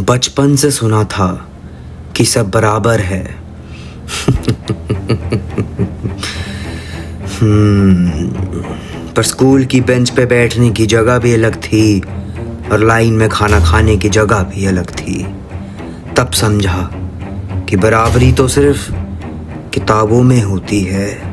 बचपन से सुना था कि सब बराबर है। पर स्कूल की बेंच पे बैठने की जगह भी अलग थी और लाइन में खाना खाने की जगह भी अलग थी। तब समझा कि बराबरी तो सिर्फ किताबों में होती है।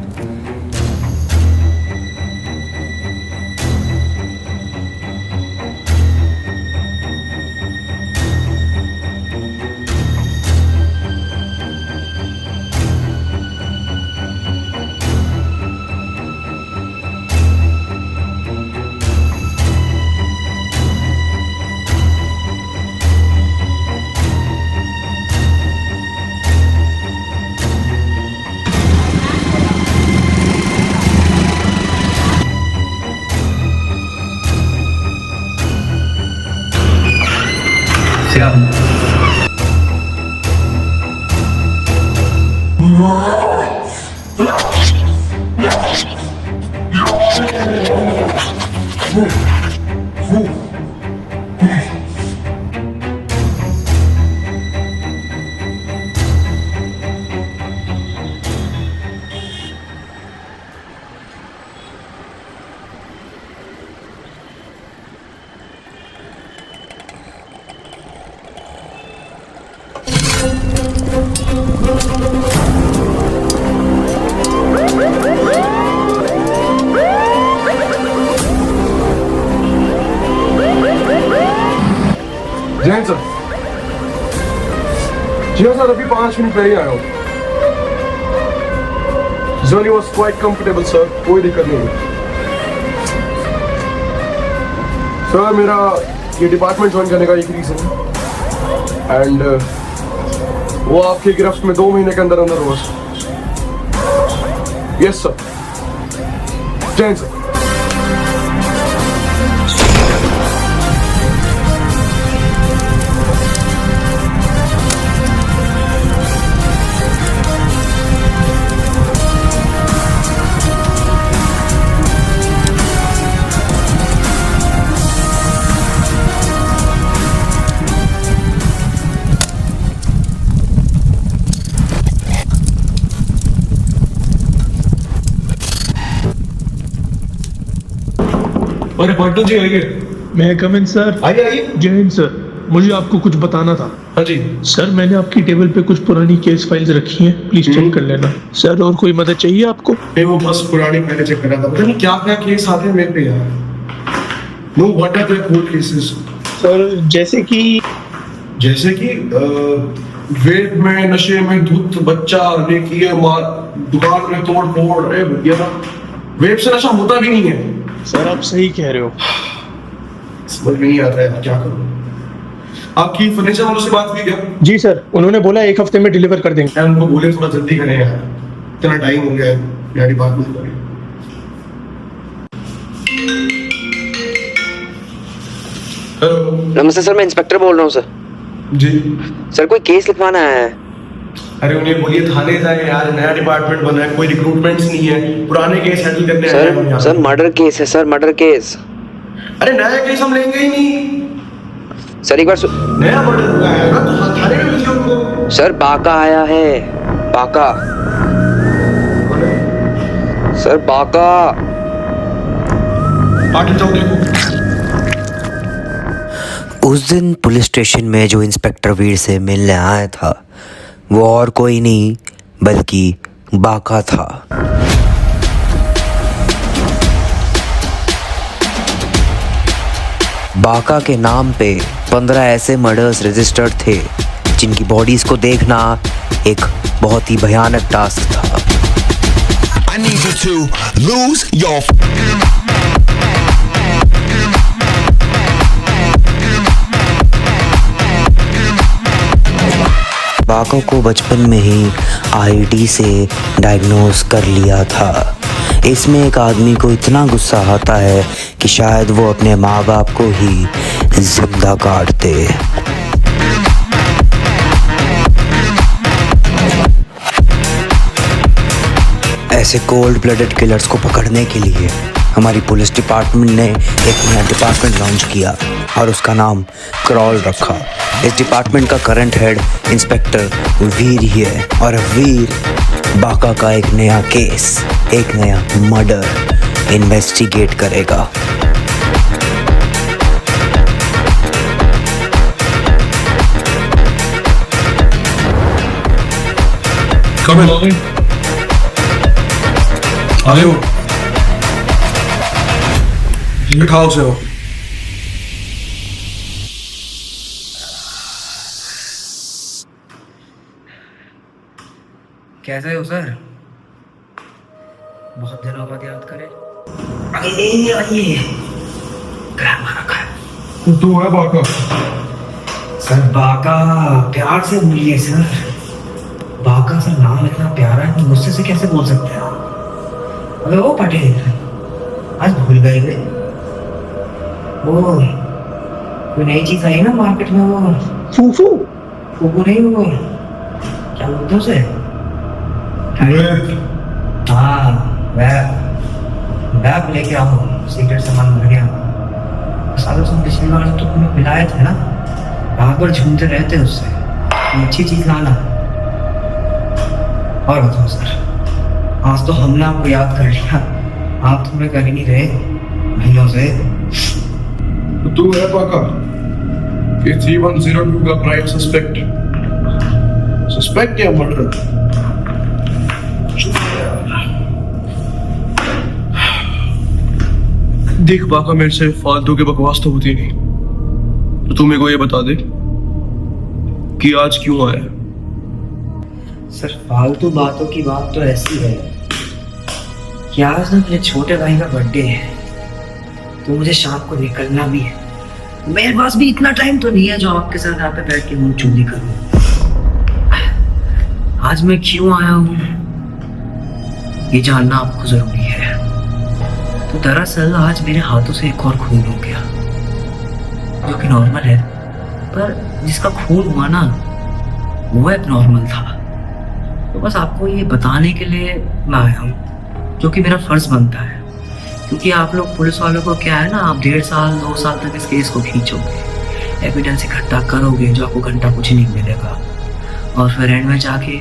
जैन सर, जी हाँ सर, अभी 5 मिनट पहले आया हूँ। Journey was quite comfortable sir, कोई दिक्कत नहीं हुई। सर मेरा ये डिपार्टमेंट ज्वाइन करने का एक रीजन है एंड वो आपके गिरफ्त में 2 महीने के अंदर अंदर हुआ sir. Yes sir, Jain sir. अरे पट्टू जी आइए। मैं कम इन सर। आइए आइए। जय हिंद सर, मुझे आपको कुछ बताना था। हाँ जी सर, मैंने आपकी टेबल पे कुछ पुरानी केस फाइल्स रखी हैं, प्लीज चेक कर लेना। सर, और कोई मदद चाहिए आपको? नहीं, वो बस पुरानी पहले चेक करा था। पता नहीं क्या क्या केस आते हैं मेरे पे यार। No what are the court cases? Sir, जैसे कि वेब में, नशे में धुत बच्चा ने किए मार, दुकान में तोड़ फोड़। अरे भैया, वेब से नशा होता भी नहीं है। सर, आप सही कह रहे हो। समझ में नहीं आता है क्या करूं। आपकी फर्नीचर वालों से बात हुई क्या? जी सर, उन्होंने बोला 1 हफ्ते में डिलीवर कर देंगे। यार उनको बोले थोड़ा जल्दी करें यार, इतना टाइम हो गया है, यार बात नहीं करें। हेलो। नमस्ते सर, मैं इंस्पेक्टर बोल रहा हूँ सर। जी सर, कोई केस लिखवाना है। अरे उन्हें बोलिए थाने जाए यार, नया डिपार्टमेंट बना है, कोई रिक्रूटमेंट्स नहीं है, पुराने केस हैंडल करने आए हैं हम यहाँ। सर मर्डर केस है सर, मर्डर केस। अरे नया केस हम लेंगे ही नहीं सर, एक बार नया मर्डर हुआ है ना, तो थाने में भेजिए उनको। सर, बाका आया है, बाका। सर, बाका। आगे जाओ देखो। उस दिन पुलिस स्टेशन में जो इंस्पेक्टर वीर से मिलने आया था वो और कोई नहीं बल्कि बाका था। बाका के नाम पे 15 ऐसे मर्डर्स रजिस्टर्ड थे जिनकी बॉडीज को देखना एक बहुत ही भयानक टास्क था। I need you to lose your बाका को बचपन में ही आईडी से डायग्नोज कर लिया था। इसमें एक आदमी को इतना गुस्सा आता है कि शायद वो अपने माँ बाप को ही जिंदा काट दे। ऐसे कोल्ड ब्लडेड किलर्स को पकड़ने के लिए हमारी पुलिस डिपार्टमेंट ने एक नया डिपार्टमेंट लॉन्च किया और उसका नाम क्रॉल रखा। इस डिपार्टमेंट का करंट हेड इंस्पेक्टर वीर ही है और वीर बाका का एक नया केस, एक नया मर्डर इन्वेस्टिगेट करेगा। कब आए हो? बिठाओ से हो। कैसे हो सर? बहुत दिनों बाद याद करे। आइए ग्रामा रखा है। तू है बाका? सर बाका प्यार से बोलिए सर। बाका सर नाम इतना प्यारा है, गुस्से से कैसे बोल सकते हैं? अबे वो पटेल आज भूल गए वो कोई नई चीज आई ना मार्केट में, वो फूफू फूफू नहीं, वो क्या बोलते हैं उसे? हाँ वैप लेके आओ, सीक्रेट सामान भर गया। सालों से पिछली बार तो तुम्हें पिलाए थे ना, वहां पर झूमते रहते उससे। अच्छी चीज लाना। और बताओ सर, आज तो हमने आपको याद कर लिया, आप तो हमें कर ही नहीं रहे महीनों से। तो तू है बाका? ये 3102 का प्राइम सस्पेक्ट या मर्डर? देख बाका, मेरे से फालतू की बकवास तो होती नहीं, तो तू मेरे को ये बता दे कि आज क्यों आया? सर फालतू बातों की बात तो ऐसी है कि आज ना मेरे छोटे भाई का बर्थडे है, तो मुझे शाम को निकलना भी है। मेरे पास भी इतना टाइम तो नहीं है जो आपके साथ यहाँ पे बैठ के मुंह चूली करूं। आज मैं क्यों आया हूँ ये जानना आपको जरूरी है। तो दरअसल आज मेरे हाथों से एक और खून हो गया, जो कि नॉर्मल है, पर जिसका खून हुआ ना वो एक नॉर्मल था। तो बस आपको ये बताने के लिए मैं आया हूँ, जो कि मेरा फर्ज बनता है, क्योंकि आप लोग पुलिस वालों को क्या है ना, आप 1.5 साल 2 साल तक इस केस को खींचोगे, एविडेंस इकट्ठा करोगे, जो आपको घंटा कुछ नहीं मिलेगा, और फिर एंड में जाके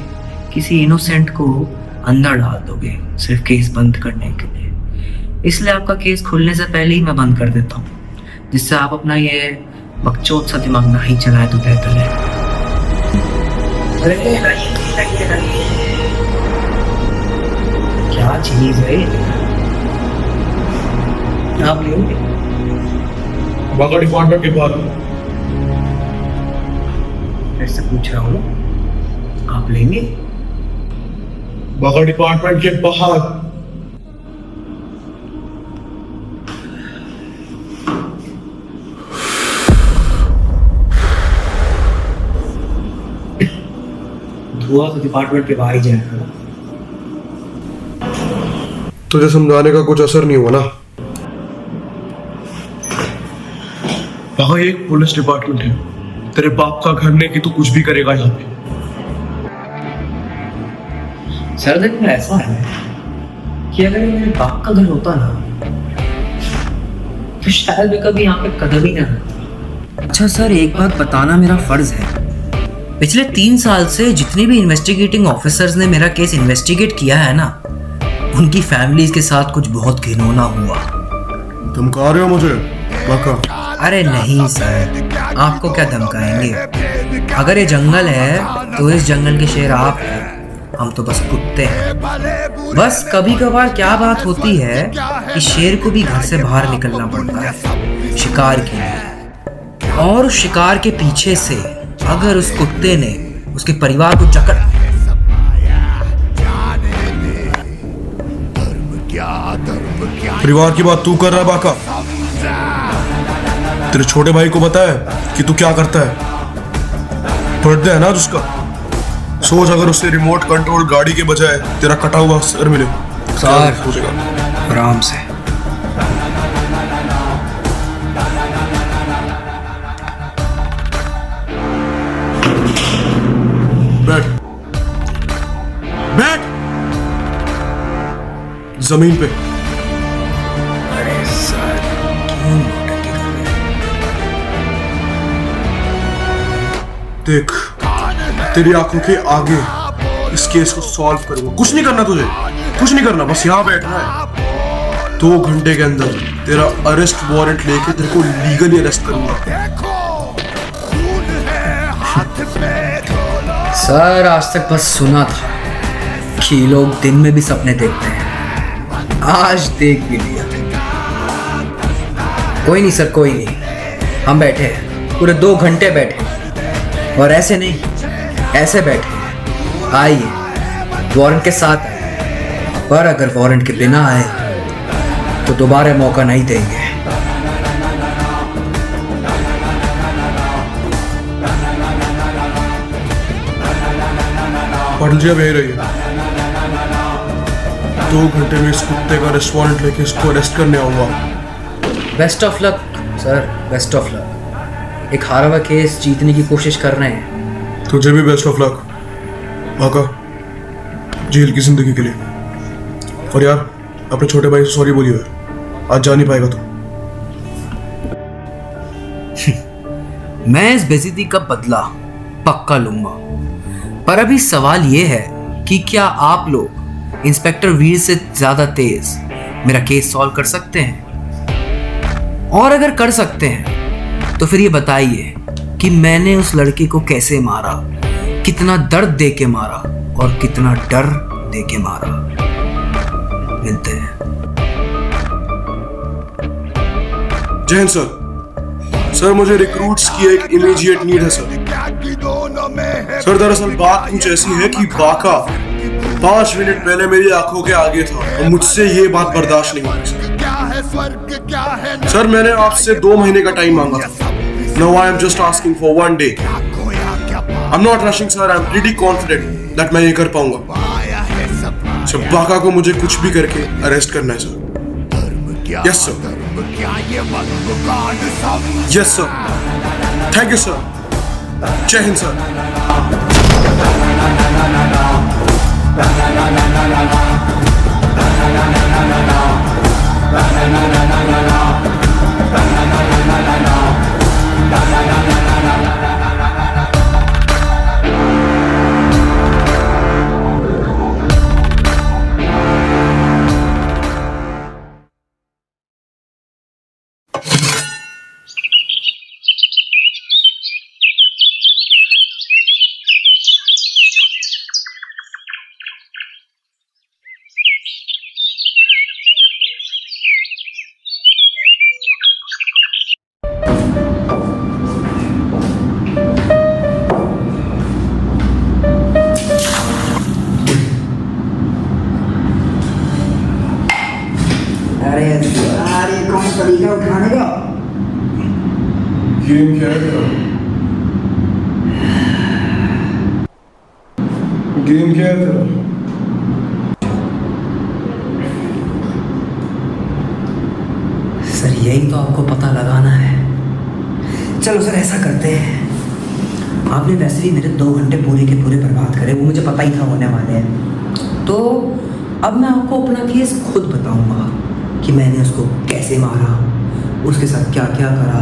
किसी इनोसेंट को अंदर डाल दोगे सिर्फ केस बंद करने के लिए। इसलिए आपका केस खुलने से पहले ही मैं बंद कर देता हूँ, जिससे आप अपना ये बकचोद सा दिमाग नहीं चलाए तो बेहतर है। क्या चीज है आप लेंगे? बाका डिपार्टमेंट के बाहर। ऐसे पूछ रहा हूँ, आप लेंगे? बाका डिपार्टमेंट के बाहर। धुआं तो डिपार्टमेंट के बाहर ही जाएगा ना। तुझे समझाने का कुछ असर नहीं हुआ ना? बाका ये एक पुलिस डिपार्टमेंट है, तेरे बाप का घर नहीं कि तू कुछ भी करेगा यहाँ पे। सर देखो ऐसा है कि अगर ये मेरे बाप का घर होता ना, तो शायद मैं कभी यहाँ पे कदम ही ना रखता। अच्छा सर, एक बात बताना मेरा फर्ज है। पिछले 3 साल से जितने भी इन्वेस्टिगेटिंग ऑफिसर्स ने मेरा केस इन्वेस्टिगेट किया है ना, उनकी फैमिलीज के साथ कुछ बहुत घिनौना हुआ। धमका रहे हो मुझे बाका? अरे नहीं सर, आपको क्या धमकाएंगे? अगर ये जंगल है तो इस जंगल के शेर आप हैं, हम तो बस कुत्ते हैं। बस कभी कभार क्या बात होती है कि शेर को भी घर से बाहर निकलना पड़ता है शिकार के लिए, और उस शिकार के पीछे से अगर उस कुत्ते ने उसके परिवार को जकड़। परिवार की बात तू कर रहा है बाका? तेरे छोटे भाई को पता है कि तू क्या करता है? बर्थडे है ना उसका, सोच अगर उसे रिमोट कंट्रोल गाड़ी के बजाय तेरा कटा हुआ सर मिले, सर। सोचेगा। आराम से। बैठ बैठ जमीन पे। अरे सर, क्यों नौटंकी कर रहे हैं? देख, तेरी आंखों के आगे इस केस को सॉल्व करूंगा। कुछ नहीं करना तुझे, कुछ नहीं करना, बस यहाँ बैठना है। 2 घंटे के अंदर तेरा अरेस्ट वारंट लेके तेरे को लीगली अरेस्ट करूंगा। सर, आज तक बस सुना था कि लोग दिन में भी सपने देखते हैं, आज देख भी लिया। कोई नहीं सर, कोई नहीं, हम बैठे हैं, पूरे 2 घंटे बैठे, और ऐसे नहीं, ऐसे बैठे। आइए, वारंट के साथ आइए, पर अगर वारंट के बिना आए तो दोबारा मौका नहीं देंगे। पाटिल जी अब यही रहिए। 2 घंटे में इस कुत्ते का अरेस्ट वारंट लेके इसको अरेस्ट करने आऊंगा। Best of luck sir, best of luck. एक हारा हुआ केस जीतने की कोशिश कर रहे हैं। तुझे भी बेस्ट ऑफ लक। आका, जेल की जिंदगी के लिए। और यार, अपने छोटे भाई से सॉरी बोलिए, आज जा नहीं पाएगा तू। मैं इस बेइज्जती का बदला पक्का लूंगा, पर अभी सवाल ये है कि क्या आप लोग इंस्पेक्टर वीर से ज्यादा तेज मेरा केस सॉल्व कर सकते हैं? और अगर कर सकते हैं तो फिर ये बताइए कि मैंने उस लड़के को कैसे मारा, कितना दर्द दे के मारा और कितना डर दे के मारा। मिलते हैं। जय हिंद सर। सर, मुझे रिक्रूट्स की एक इमीडिएट नीड है सर। सर, दरअसल बात कुछ ऐसी है कि बाका 5 मिनट पहले मेरी आंखों के आगे था और मुझसे ये बात बर्दाश्त नहीं हुई सर। मैंने आपसे 2 महीने का टाइम मांगा था। Now I am just asking for 1 day. I'm not rushing sir, I'm pretty confident that मैं ये कर पाऊंगा। सर, बाका को मुझे कुछ भी करके अरेस्ट करना है sir. Yes sir, yes sir, thank you sir. जय हिंद सर। अरे कौन तरीका उठाने का? गेम क्या है तेरा? गेम क्या है तेरा? सर, यही तो आपको पता लगाना है। चलो सर, ऐसा करते हैं, आपने वैसे भी मेरे 2 घंटे पूरे के पूरे बर्बाद करे, वो मुझे पता ही था होने वाले हैं। तो अब मैं आपको अपना केस खुद बताऊंगा कि मैंने उसको कैसे मारा, उसके साथ क्या क्या करा,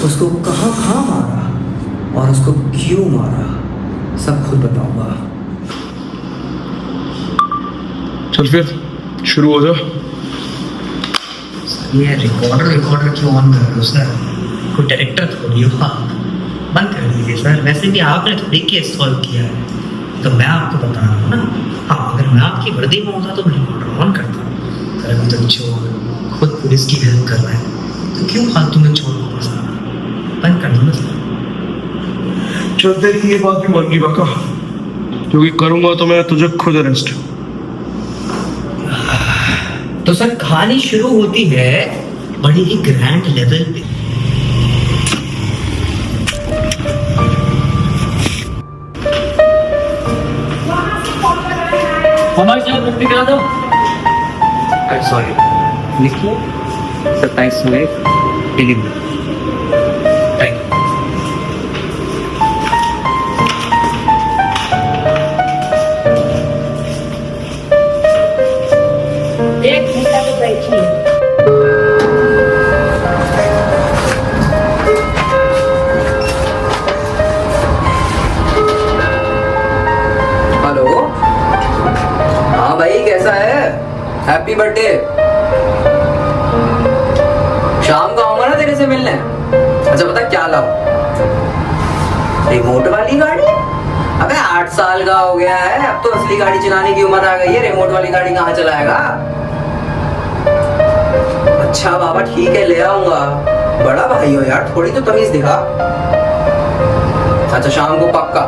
उसको कहाँ कहाँ मारा और उसको क्यों मारा, सब खुद बताऊंगा। चल फिर शुरू हो जा। ये रिकॉर्डर क्यों ऑन कर रहे हो सर? कोई डायरेक्टर थोड़ी हो आप, बंद कर दीजिए सर। वैसे भी आपने थोड़ी केस सॉल्व किया है, तो मैं आपको बता रहा हूँ ना। हाँ, अगर मैं आपकी वर्दी में होता तो मैं रिकॉर्डर ऑन करता। सर, अभी तो चोर खुद पुलिस की हेल्प कर रहा है, तो क्यों फालतू में चोर को फंसाना? बंद कर दो ना सर। चल, तेरी ये बात भी मान गई बाका, क्योंकि करूंगा तो मैं तुझे खुद अरेस्ट। तो सर, कहानी शुरू होती है बड़ी ही ग्रैंड लेवल पे। हमारे साथ भर्ती करा दो। सॉरी, लिखिए 27 में डिलीवरी। Thank you. एक घंटा तो बैठिए। हेलो, हाँ भाई कैसा है? Happy birthday. शाम को आऊंगा ना तेरे से मिलने। अच्छा बता क्या लाऊं? रिमोट वाली गाड़ी? अबे 8 साल का हो गया है, अब तो असली गाड़ी चलाने की उम्र आ गई है, रिमोट वाली गाड़ी कहाँ चलाएगा? अच्छा बाबा ठीक है, ले आऊंगा। बड़ा भाई हो यार, थोड़ी तो तमीज दिखा। अच्छा शाम को पक्का।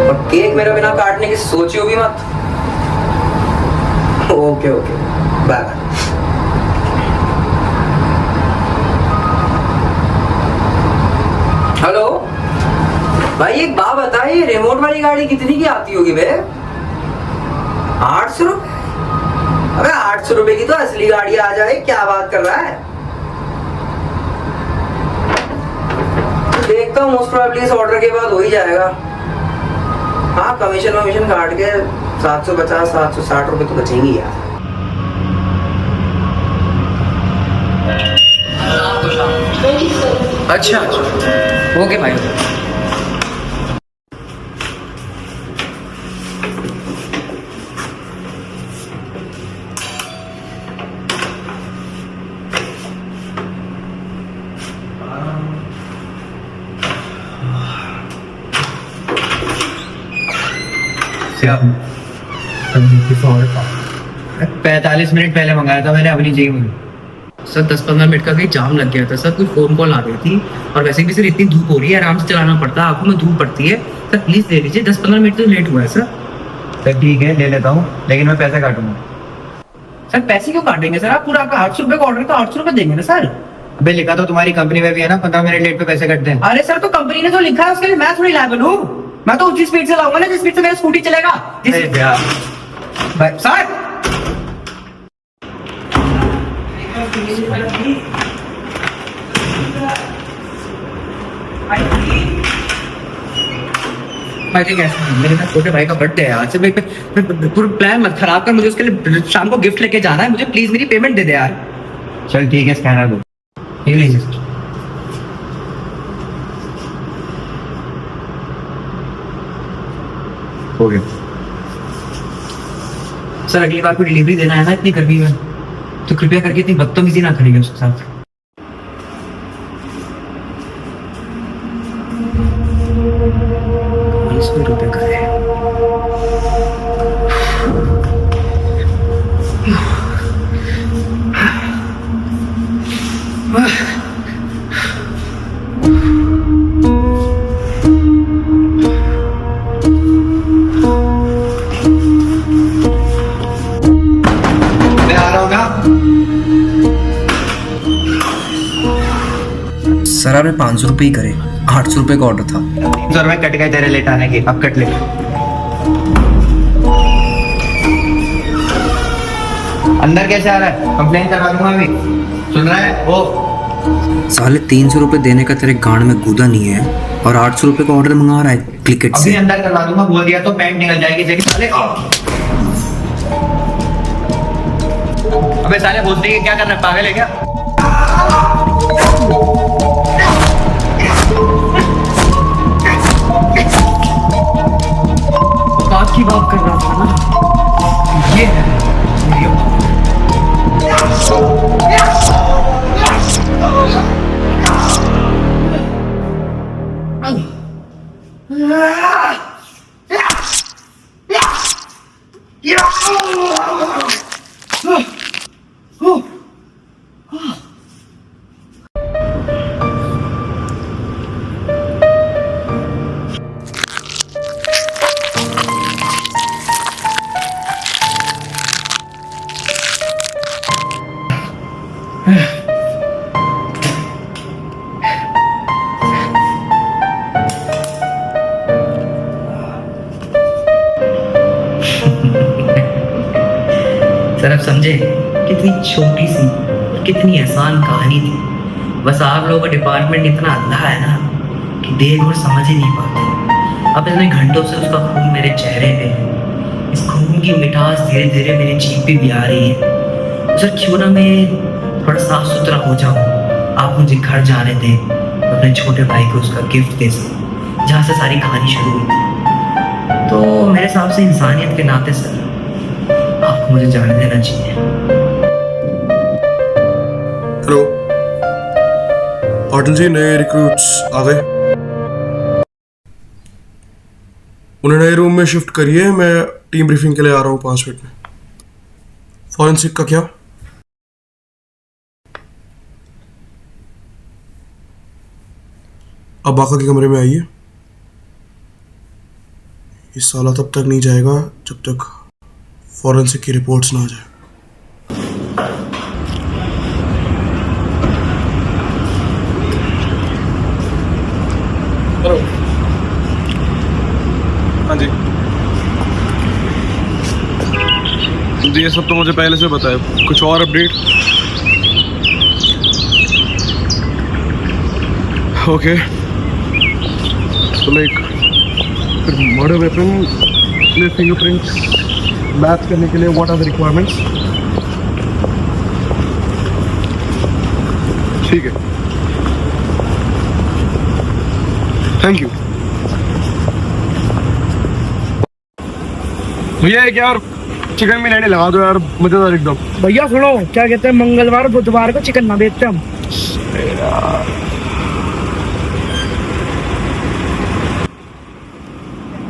और केक मेरे बिना काटने की सोचियो भी मत। Okay okay, bye bye. Hello भाई, एक बात बता, ये रिमोट वाली गाड़ी कितनी की आती होगी बे? 800 रुपए? अबे 800 रुपए की तो असली गाड़ी आ जाए, क्या बात कर रहा है? देखता हूँ, मोस्ट प्रोबेबली इस ऑर्डर के बाद हो ही जाएगा। हाँ कमीशन वमीशन काट के 750 760 रुपए तो बचेंगी यार। अच्छा अच्छा, ओके भाई। श्याम, 45 मिनट पहले मंगाया था मैंने, अभी चाहिए मुझे। सर 10-15 मिनट का कहीं जाम लग गया था सर, कोई फोन कॉल आ गई थी, और वैसे भी सर इतनी धूप हो रही है, आराम से चलाना पड़ता है, आंखों में धूप पड़ती है। सर प्लीज ले लीजिए, 10-15 मिनट तो लेट हुआ है सर। सर ठीक है, ले लेता हूँ, लेकिन मैं पैसे काटूंगा। सर पैसे क्यों काटेंगे सर? आप पूरा आपका 800 रुपए का ऑर्डर तो 800 रुपए देंगे ना सर? अबे लिखा तो तुम्हारी कंपनी में भी है ना, 15 मिनट लेट पे पैसे कटते हैं। अरे सर, तो कंपनी ने जो लिखा है उसके लिए मैं थोड़ी लायबल हूँ। मैं तो उसी स्पीड से लाऊंगा ना जिस स्पीड से मेरा स्कूटी चलेगा। अरे यार, भाई सर, भाई ठीक है, मेरे ना छोटे भाई का बर्थडे है आज से, भाई पूरा प्लान मत खराब कर, मुझे उसके लिए शाम को गिफ्ट लेके जाना है, मुझे प्लीज मेरी पेमेंट दे दे यार। चल ठीक है, स्कैनर दो। ये लीजिए सर। हो गया। सर अगली बार को डिलीवरी देना है ना इतनी गर्मी में, तो कृपया करके इतनी बदतमीजी ना करिएगा उसके साथ। ₹200 का है। मैं आ रहा हूँ ना। सर आपने 500 रुपये ही करे, 800 रुपये का ऑर्डर था। 300 रुपए कट गए तेरे लेट आने के, अब कट ले। अंदर कैसे आ रहा है? कंप्लेन करवा दूंगा अभी, सुन रहा है वो? साले 300 रुपये देने का तेरे गांड में गुदा नहीं है, और 800 रुपये का ऑर्डर मंगा रहा है क्लिकेट अभी से। अंदर करवा दूंगा, बोल दिया तो पैंट निकल जाएगी लेकिन साले। अबे साले बोलते हैं क्या कर रहा है, पागल है क्या? बात की बात कर रहा था ना, ये है मेरी औकात। सर आप समझे कितनी छोटी सी कितनी आसान कहानी थी। बस आप लोगों का डिपार्टमेंट इतना अंधा है ना कि देख और समझ ही नहीं पाते। अब इतने घंटों से उसका खून मेरे चेहरे पे है, इस खून की मिठास धीरे धीरे मेरी जीभ पे भी आ रही है। सर क्यों ना मैं थोड़ा साफ सुथरा हो जाऊँ, आप मुझे घर जाने दें, अपने छोटे भाई को उसका गिफ्ट दे सकूं, जहाँ से सारी कहानी शुरू हुई थी। तो मेरे हिसाब से इंसानियत के नाते सर आपको मुझे जाने देना चाहिए। हेलो पाटिल जी, नए रिक्रूट्स आ गए। उन्हें नए रूम में शिफ्ट करिए, मैं टीम ब्रीफिंग के लिए आ रहा हूँ 5 मिनट में। फॉरेंसिक का क्या? अब बाका के कमरे में आइए। ये साला तब तक नहीं जाएगा जब तक फॉरेंसिक की रिपोर्ट्स ना आ जाए। हेलो। हाँ जी जी, ये सब तो मुझे पहले से पता है। कुछ और अपडेट? ओके, तो लाइक फिर मर्डर वेपन में फिंगरप्रिंट्स मैच करने के लिए व्हाट आर द रिक्वायरमेंट्स? ठीक है, थैंक यू भैया। एक यार चिकन भी लेने लगा दो यार, मजेदार एकदम। भैया सुनो, क्या कहते हैं, मंगलवार बुधवार को चिकन ना बेचते हम।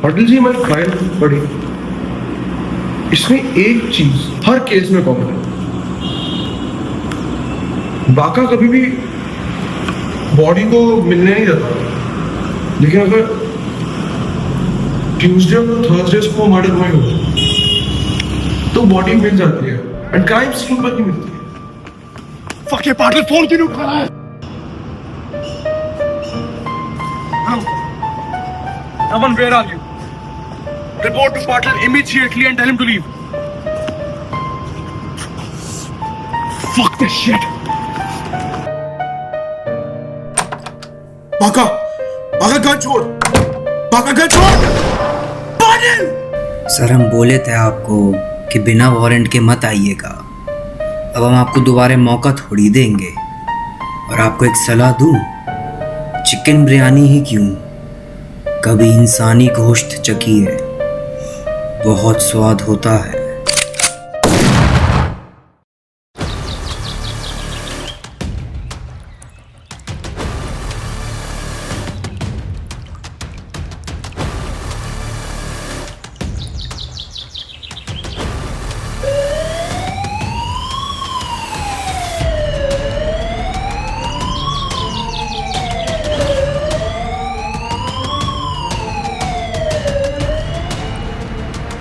पाटिल जी, मैं फाइल पढ़ी, इसमें एक चीज हर केस में कॉमन है। बाका कभी भी बॉडी को मिलने नहीं देता, लेकिन अगर ट्यूसडे और थर्सडे को मर्डर हुए हो तो बॉडी मिल जाती है, एंड क्राइम सीन पर नहीं मिलती है। फक ये पाटिल, फोन क्यों नहीं उठा रहा है? Aman, where are you? Report to Patil immediately and tell him to leave. Fuck this shit. बाका, बाका गन छोड़, बाका गन छोड़। पाटिल! सर हम बोले थे आपको कि बिना वारंट के मत आइएगा। अब हम आपको दोबारा मौका थोड़ी देंगे। और आपको एक सलाह दूं, चिकन बिरयानी ही क्यों, कभी इंसानी गोश्त चखिए, बहुत स्वाद होता है।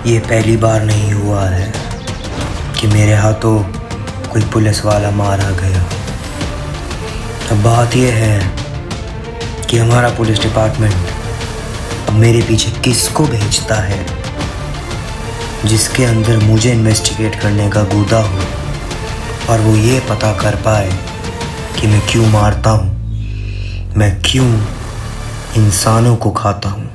ये पहली बार नहीं हुआ है कि मेरे हाथों कोई पुलिस वाला मारा गया। अब बात यह है कि हमारा पुलिस डिपार्टमेंट अब मेरे पीछे किसको भेजता है, जिसके अंदर मुझे इन्वेस्टिगेट करने का गुदा हो और वो ये पता कर पाए कि मैं क्यों मारता हूँ, मैं क्यों इंसानों को खाता हूँ।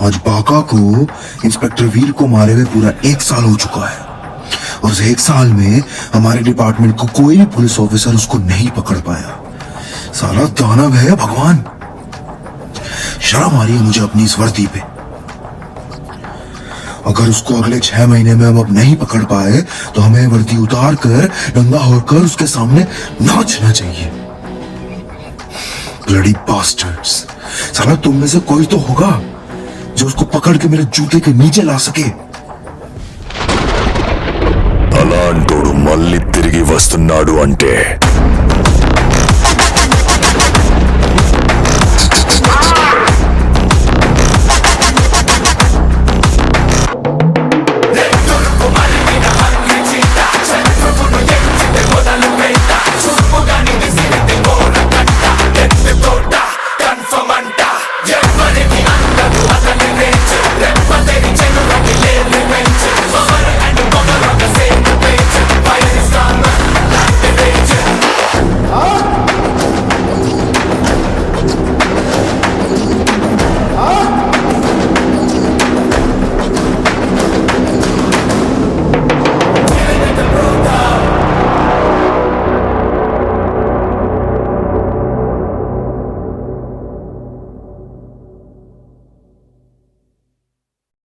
आज बाका को इंस्पेक्टर वीर को मारे हुए पूरा 1 साल हो चुका है, और उस 1 साल में हमारे डिपार्टमेंट को कोई भी पुलिस ऑफिसर उसको नहीं पकड़ पाया। साला दानव है भगवान। शर्म आ रही है मुझे अपनी इस वर्दी पे। अगर उसको अगले 6 महीने में हम अब नहीं पकड़ पाए तो हमें वर्दी उतार कर नंगा होकर उसके सामने नाचना चाहिए। Bloody bastards. साला तुम में से कोई तो होगा जो उसको पकड़ के मेरे जूते के नीचे ला सके। అలాంటోడు మళ్ళీ తిరిగి వస్తున్నాడు అంటే